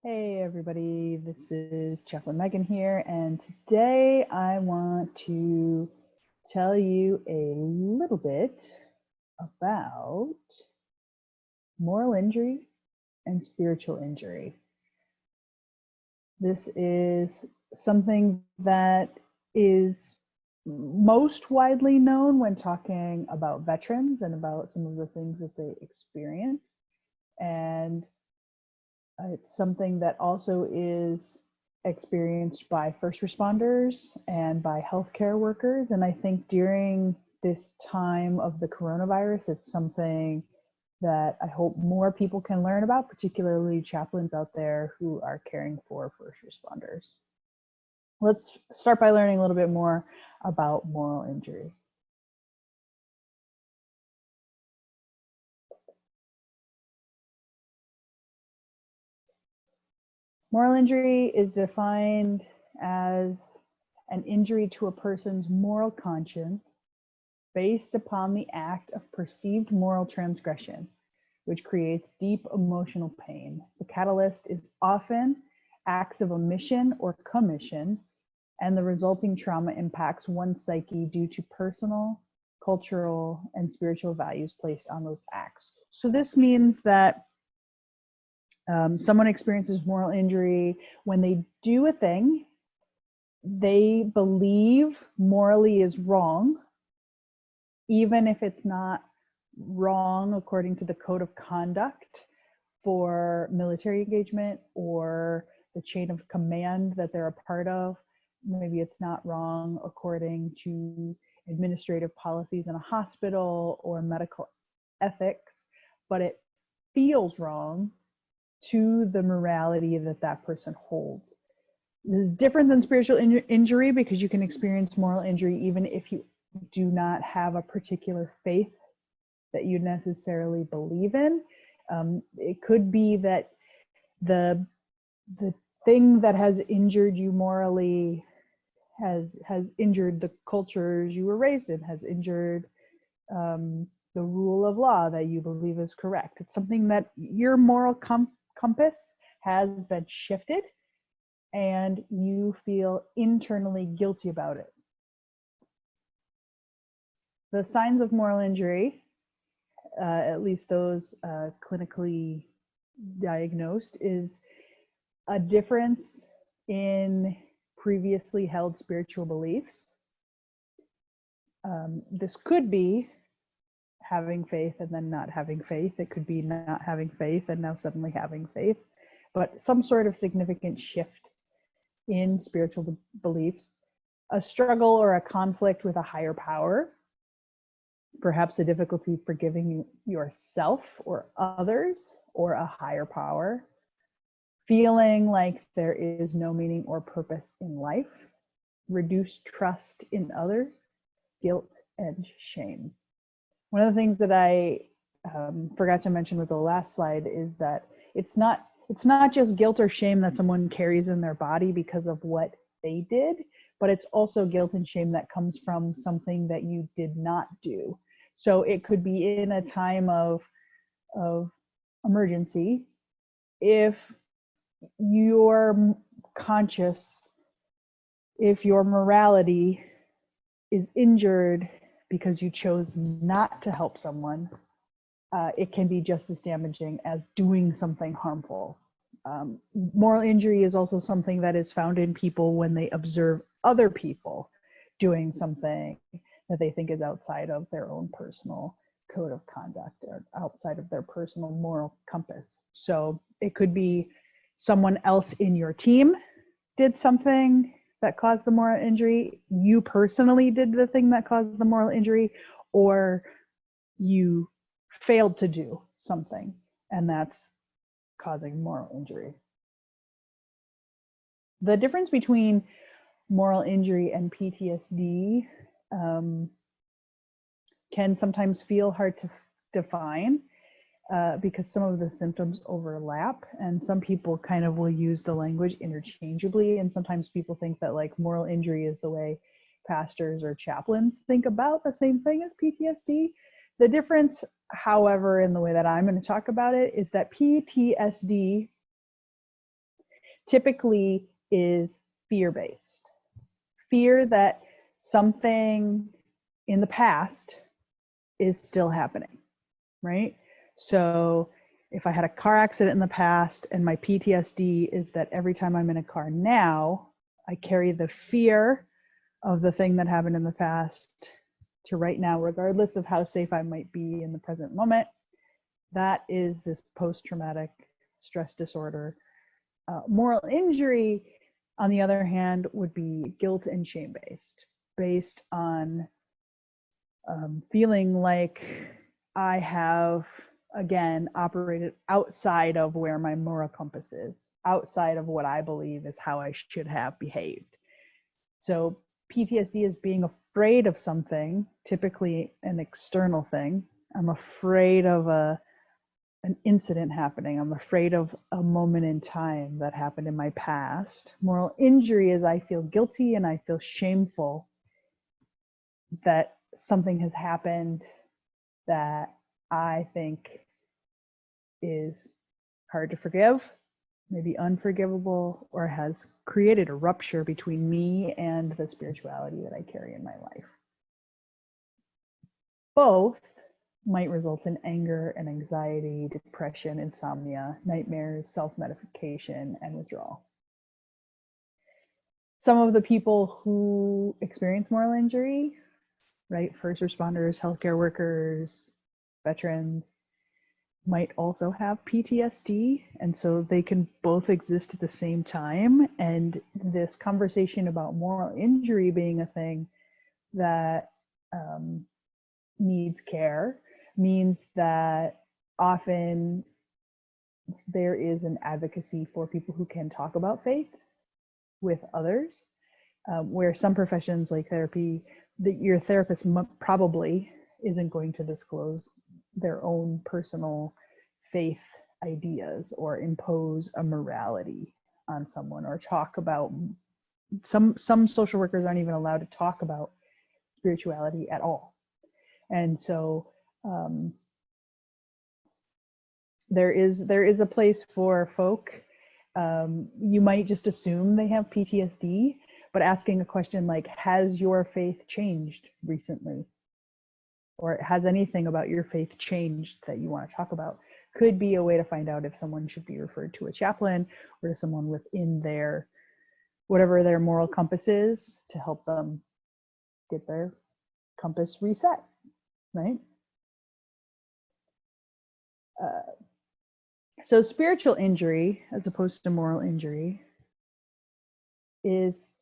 Hey everybody, this is Chaplain Megan here, and today I want to tell you a little bit about moral injury and spiritual injury. This is something that is most widely known when talking about veterans and about some of the things that they experience. And it's something that also is experienced by first responders and by healthcare workers. And I think during this time of the coronavirus, it's something that I hope more people can learn about, particularly chaplains out there who are caring for first responders. Let's start by learning a little bit more about moral injury. Moral injury is defined as an injury to a person's moral conscience based upon the act of perceived moral transgression, which creates deep emotional pain. The catalyst is often acts of omission or commission, and the resulting trauma impacts one's psyche due to personal, cultural, and spiritual values placed on those acts. So this means that someone experiences moral injury when they do a thing they believe morally is wrong, even if it's not wrong according to the code of conduct for military engagement or the chain of command that they're a part of. Maybe it's not wrong according to administrative policies in a hospital or medical ethics, but it feels wrong to the morality that that person holds. This is different than spiritual injury because you can experience moral injury even if you do not have a particular faith that you necessarily believe in. It could be that the thing that has injured you morally has injured the cultures you were raised in, has injured the rule of law that you believe is correct. It's something that your moral compass has been shifted and you feel internally guilty about it. The signs of moral injury, at least those clinically diagnosed, is a difference in previously held spiritual beliefs. This could be having faith and then not having faith. It could be not having faith and now suddenly having faith, but some sort of significant shift in spiritual beliefs, a struggle or a conflict with a higher power, perhaps a difficulty forgiving yourself or others or a higher power, feeling like there is no meaning or purpose in life, reduced trust in others, guilt and shame. One of the things that I forgot to mention with the last slide is that it's not just guilt or shame that someone carries in their body because of what they did, but it's also guilt and shame that comes from something that you did not do. So it could be in a time of emergency, if your conscious, if your morality is injured because you chose not to help someone, it can be just as damaging as doing something harmful. Moral injury is also something that is found in people when they observe other people doing something that they think is outside of their own personal code of conduct or outside of their personal moral compass. So it could be someone else in your team did something that caused the moral injury, you personally did the thing that caused the moral injury, or you failed to do something and that's causing moral injury. The difference between moral injury and PTSD can sometimes feel hard to define because some of the symptoms overlap, and some people kind of will use the language interchangeably, and sometimes people think that like moral injury is the way pastors or chaplains think about the same thing as PTSD. The difference, however, in the way that I'm going to talk about it is that PTSD typically is fear-based. Fear that something in the past is still happening, right? So if I had a car accident in the past and my PTSD is that every time I'm in a car now, I carry the fear of the thing that happened in the past to right now, regardless of how safe I might be in the present moment. That is this post-traumatic stress disorder. Moral injury, on the other hand, would be guilt and shame-based, based on feeling like I have, again, operated outside of where my moral compass is, outside of what I believe is how I should have behaved. So PTSD is being afraid of something, typically an external thing. I'm afraid of an incident happening. I'm afraid of a moment in time that happened in my past. Moral injury is I feel guilty and I feel shameful that something has happened that I think is hard to forgive, maybe unforgivable, or has created a rupture between me and the spirituality that I carry in my life. Both might result in anger and anxiety, depression, insomnia, nightmares, self-medication, and withdrawal. Some of the people who experience moral injury, right, first responders, healthcare workers, veterans, might also have PTSD, and so they can both exist at the same time. And this conversation about moral injury being a thing that needs care means that often there is an advocacy for people who can talk about faith with others, where some professions like therapy, your therapist probably isn't going to disclose their own personal faith ideas or impose a morality on someone or talk about, some social workers aren't even allowed to talk about spirituality at all. And so there is a place for folk. You might just assume they have PTSD, but asking a question like, has your faith changed recently? Or has anything about your faith changed that you want to talk about? Could be a way to find out if someone should be referred to a chaplain or to someone within their, whatever their moral compass is, to help them get their compass reset, right? So spiritual injury, as opposed to moral injury, is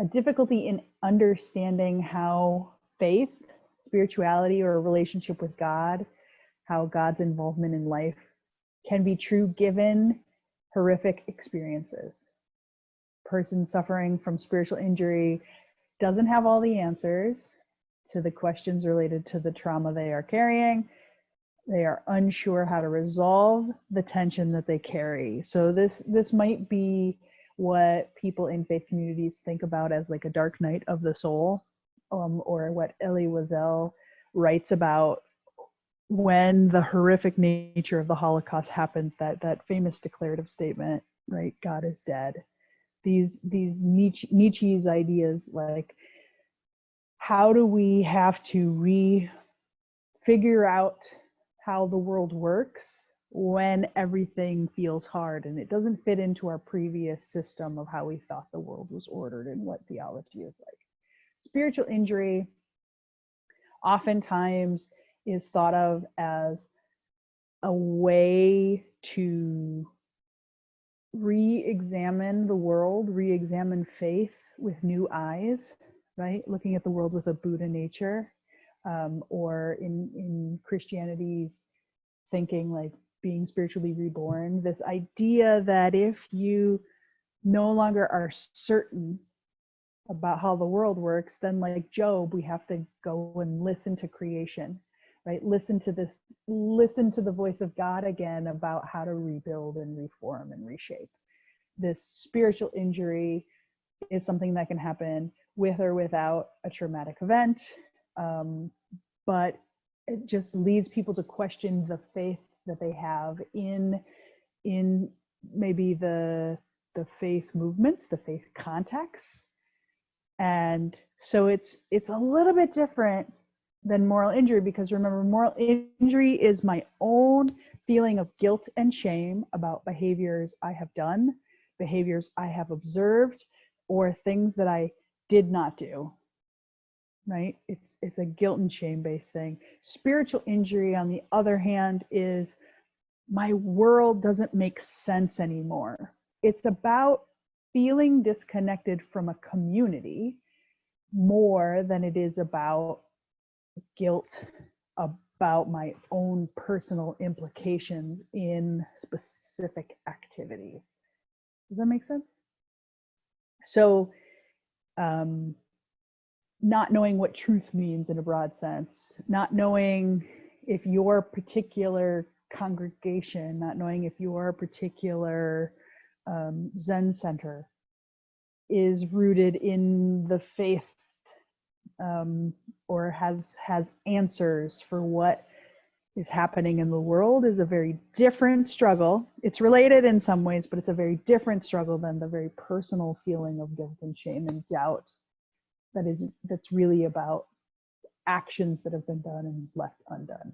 a difficulty in understanding how faith, spirituality, or a relationship with God, how God's involvement in life can be true given horrific experiences. Person suffering from spiritual injury doesn't have all the answers to the questions related to the trauma they are carrying. They are unsure how to resolve the tension that they carry. So this might be what people in faith communities think about as like a dark night of the soul, or what Elie Wiesel writes about when the horrific nature of the Holocaust happens, that famous declarative statement, right? God is dead. These Nietzsche's ideas, like, how do we have to figure out how the world works when everything feels hard and it doesn't fit into our previous system of how we thought the world was ordered and what theology is like. Spiritual injury oftentimes is thought of as a way to re-examine the world, re-examine faith with new eyes, right? Looking at the world with a Buddha nature, or in Christianity's thinking, like being spiritually reborn, this idea that if you no longer are certain about how the world works, then like Job, we have to go and listen to creation, right? Listen to the voice of God again about how to rebuild and reform and reshape. This spiritual injury is something that can happen with or without a traumatic event, but it just leads people to question the faith that they have in maybe the the faith movements, the faith contexts. And so it's a little bit different than moral injury, because remember, moral injury is my own feeling of guilt and shame about behaviors I have done, behaviors I have observed, or things that I did not do, right? It's a guilt and shame based thing. Spiritual injury, on the other hand, is my world doesn't make sense anymore. It's about feeling disconnected from a community more than it is about guilt about my own personal implications in specific activity. Does that make sense? So, not knowing what truth means in a broad sense, not knowing if your particular congregation, not knowing if your particular Zen center is rooted in the faith, or has answers for what is happening in the world, is a very different struggle. It's related in some ways, but it's a very different struggle than the very personal feeling of guilt and shame and doubt that's really about actions that have been done and left undone.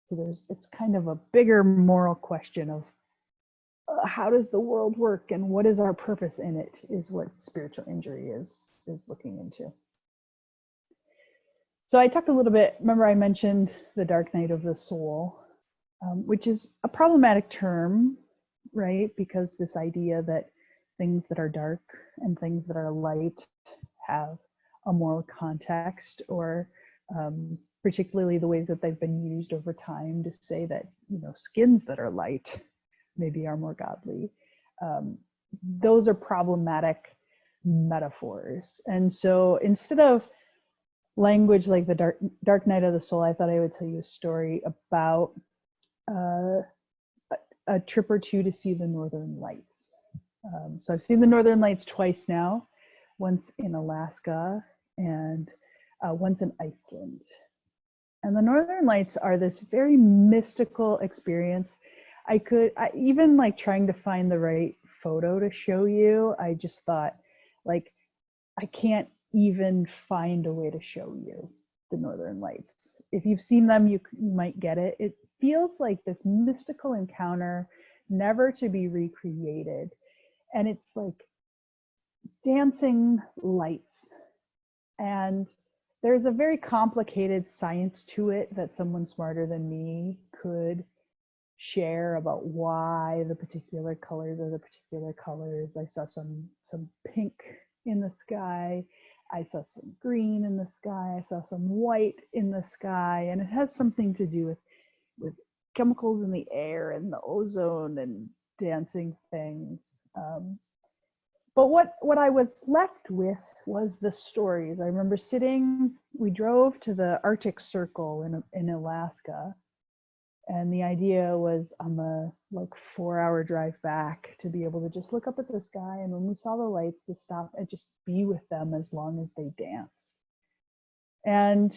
So it's kind of a bigger moral question of how does the world work and what is our purpose in it, is what spiritual injury is looking into. So I talked a little bit, remember I mentioned the dark night of the soul, which is a problematic term, right? Because this idea that things that are dark and things that are light have a moral context, or particularly the ways that they've been used over time to say that, skins that are light maybe are more godly. Those are problematic metaphors. And so instead of language like the dark night of the soul, I thought I would tell you a story about a trip or two to see the Northern Lights. So I've seen the Northern Lights twice now, once in Alaska and once in Iceland. And the Northern Lights are this very mystical experience. I even like trying to find the right photo to show you, I just thought, like, I can't even find a way to show you the Northern Lights. If you've seen them, you might get it. It feels like this mystical encounter, never to be recreated. And it's like dancing lights. And there's a very complicated science to it that someone smarter than me could share about why the particular colors are the particular colors. I saw some pink in the sky. I saw some green in the sky. I saw some white in the sky. And it has something to do with chemicals in the air and the ozone and dancing things. But what I was left with was the stories. I remember we drove to the Arctic Circle in Alaska. And the idea was on the 4-hour drive back to be able to just look up at the sky, and when we saw the lights, to stop and just be with them as long as they danced. And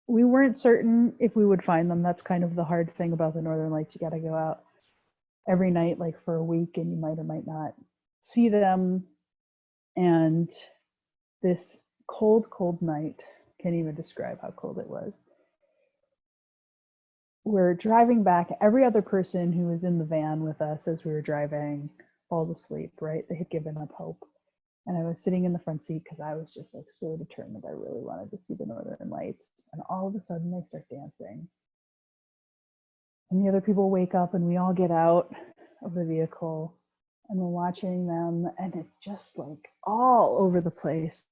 we weren't certain if we would find them. That's kind of the hard thing about the Northern Lights. You got to go out every night, like for a week, and you might or might not see them. And this cold night, can't even describe how cold it was. We're driving back. Every other person who was in the van with us as we were driving falls asleep, right? They had given up hope. And I was sitting in the front seat because I was just so determined. I really wanted to see the Northern Lights. And all of a sudden they start dancing. And the other people wake up, and we all get out of the vehicle and we're watching them, and it's just all over the place.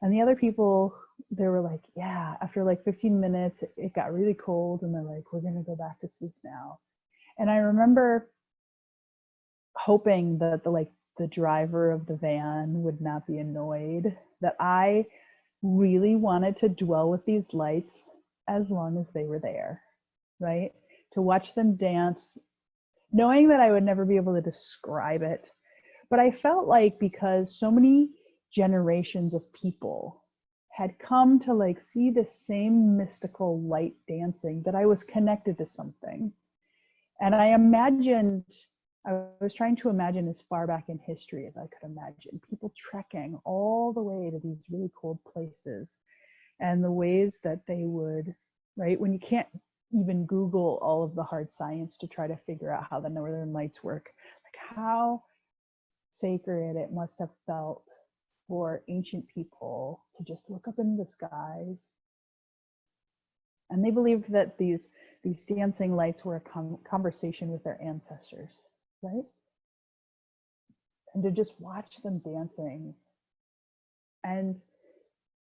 And the other people, they were like, yeah, after 15 minutes, it got really cold, and they're like, we're gonna go back to sleep now. And I remember hoping that the driver of the van would not be annoyed, that I really wanted to dwell with these lights as long as they were there, right? To watch them dance, knowing that I would never be able to describe it. But I felt like, because so many generations of people had come to see the same mystical light dancing, that I was connected to something. And I imagined I was trying to imagine as far back in history as I could imagine, people trekking all the way to these really cold places, and the ways that they would, right, when you can't even Google all of the hard science to try to figure out how the Northern Lights work, like how sacred it must have felt for ancient people to just look up in the skies. And they believed that these dancing lights were a conversation with their ancestors, right? And to just watch them dancing. And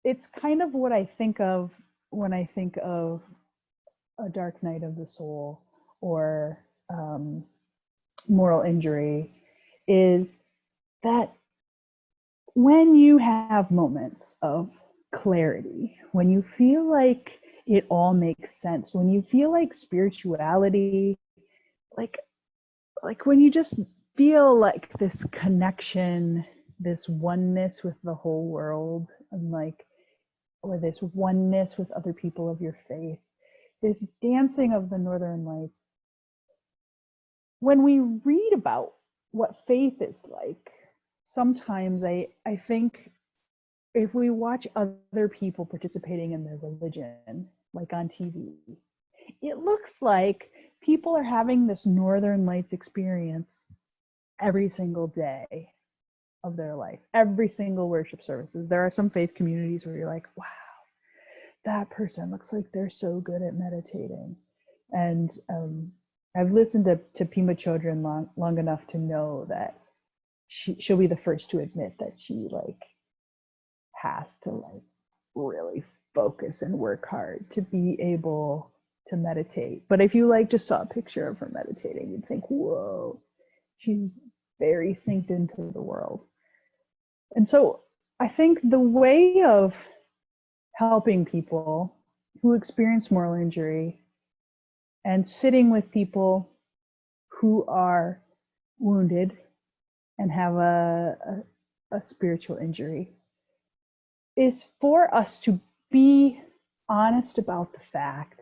it's kind of what I think of when I think of a dark night of the soul or moral injury, is that when you have moments of clarity, when you feel like it all makes sense, when you feel like spirituality, like when you just feel like this connection, this oneness with the whole world, and like, or this oneness with other people of your faith, this dancing of the Northern Lights. When we read about what faith is like, sometimes I think if we watch other people participating in their religion, like on TV, it looks like people are having this Northern Lights experience every single day of their life, every single worship services. There are some faith communities where you're like, wow, that person looks like they're so good at meditating. And I've listened to Pima Chodron long enough to know that she'll be the first to admit that she like has to like really focus and work hard to be able to meditate. But if you like just saw a picture of her meditating, you'd think, whoa, she's very synced into the world. And so I think the way of helping people who experience moral injury and sitting with people who are wounded and have a spiritual injury is for us to be honest about the fact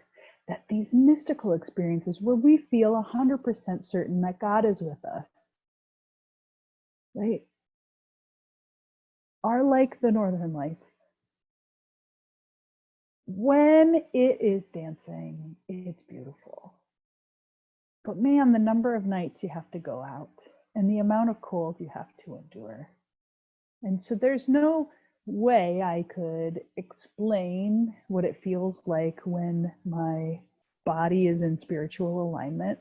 that these mystical experiences where we feel 100% certain that God is with us, right, are like the Northern Lights. When it is dancing, it's beautiful. But man, the number of nights you have to go out and the amount of cold you have to endure. And so there's no way I could explain what it feels like when my body is in spiritual alignment.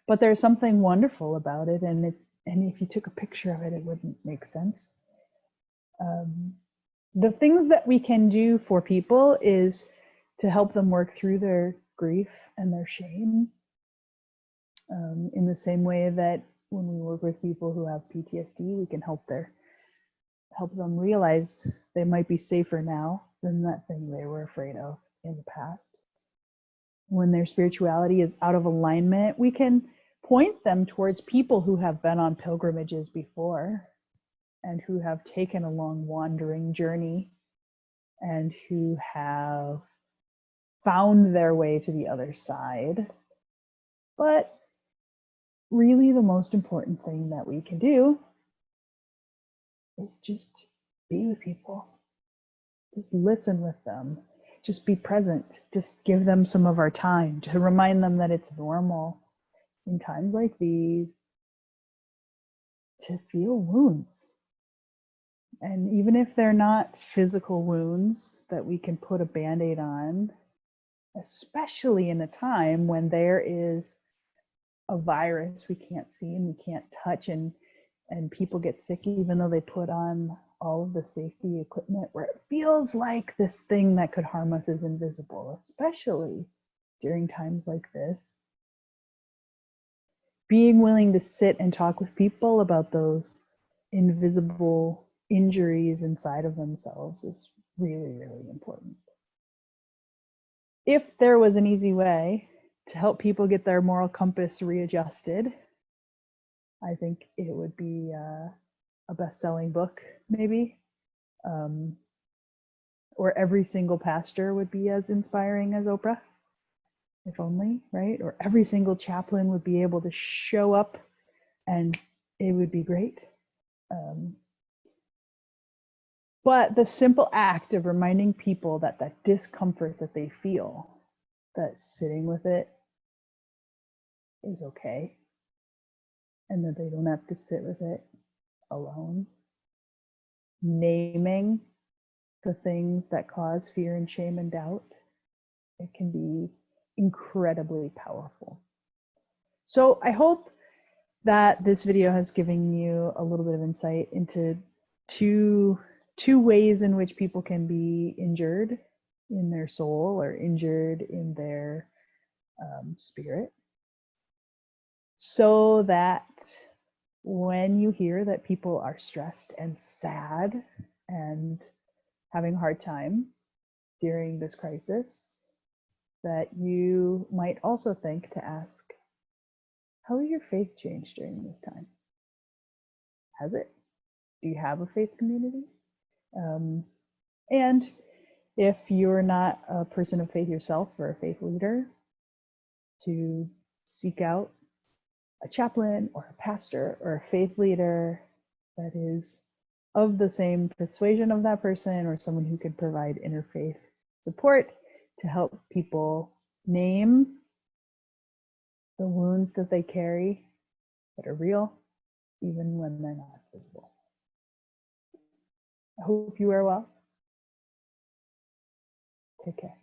But there's something wonderful about it, and if you took a picture of it, it wouldn't make sense. The things that we can do for people is to help them work through their grief and their shame, in the same way that when we work with people who have PTSD, we can help them realize they might be safer now than that thing they were afraid of in the past. When their spirituality is out of alignment, we can point them towards people who have been on pilgrimages before and who have taken a long wandering journey and who have found their way to the other side. But really the most important thing that we can do is just be with people. Just listen with them. Just be present. Just give them some of our time to remind them that it's normal in times like these to feel wounds. And even if they're not physical wounds that we can put a Band-Aid on, especially in a time when there is a virus we can't see and we can't touch, and people get sick even though they put on all of the safety equipment, where it feels like this thing that could harm us is invisible, especially during times like this. Being willing to sit and talk with people about those invisible injuries inside of themselves is really, really important. If there was an easy way to help people get their moral compass readjusted, I think it would be a best-selling book, maybe, or every single pastor would be as inspiring as Oprah. If only, right? Or every single chaplain would be able to show up and it would be great. But the simple act of reminding people that that discomfort that they feel, that sitting with it is okay, and that they don't have to sit with it alone. Naming the things that cause fear and shame and doubt, it can be incredibly powerful. So I hope that this video has given you a little bit of insight into two ways in which people can be injured in their soul or injured in their spirit, so that when you hear that people are stressed and sad and having a hard time during this crisis, that you might also think to ask, how has your faith changed during this time? Has it? Do you have a faith community? And if you're not a person of faith yourself or a faith leader, to seek out a chaplain or a pastor or a faith leader that is of the same persuasion of that person, or someone who could provide interfaith support to help people name the wounds that they carry that are real, even when they're not visible. I hope you are well. Take care.